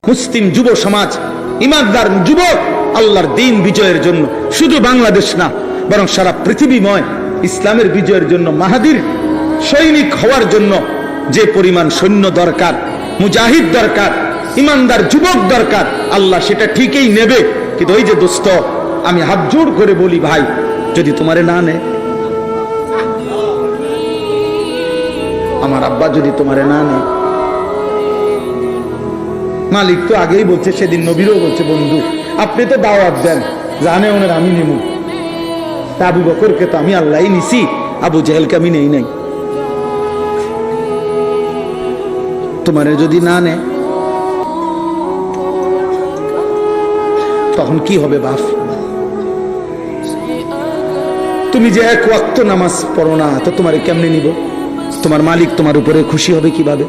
মুসলিম যুব সমাজ, ইমানদার যুবক আল্লাহর দ্বীন বিজয়ের জন্য শুধু বাংলাদেশ না বরং সারা পৃথিবীময় ইসলামের বিজয়ের জন্য মাহাদির সৈনিক হওয়ার জন্য যে পরিমাণ সৈন্য দরকার, মুজাহিদ দরকার, ইমানদার যুবক দরকার, আল্লাহ সেটা ঠিকই নেবে। কিন্তু ওই যে দোস্ত, আমি হাত জোড় করে বলি ভাই, যদি তোমারে না নেয়, আমার আব্বা যদি তোমারে না নেয়, মালিক তো আগেই বলছে, সেদিন নবীরও বলছে, বন্ধু আপনি তো দাওয়াত দেন, জানে ওনার আমি নেব, তা আবু বকরকে তো আমি আল্লাহই নিছি, আবু জেহেলকে আমি নেই নাই। তোমারে যদি না নেয় তখন কি হবে বাপ? তুমি যে এক ওয়াক্ত নামাজ পড়ো না, তো তোমারে কেমনে নিব? তোমার মালিক তোমার উপরে খুশি হবে কিভাবে?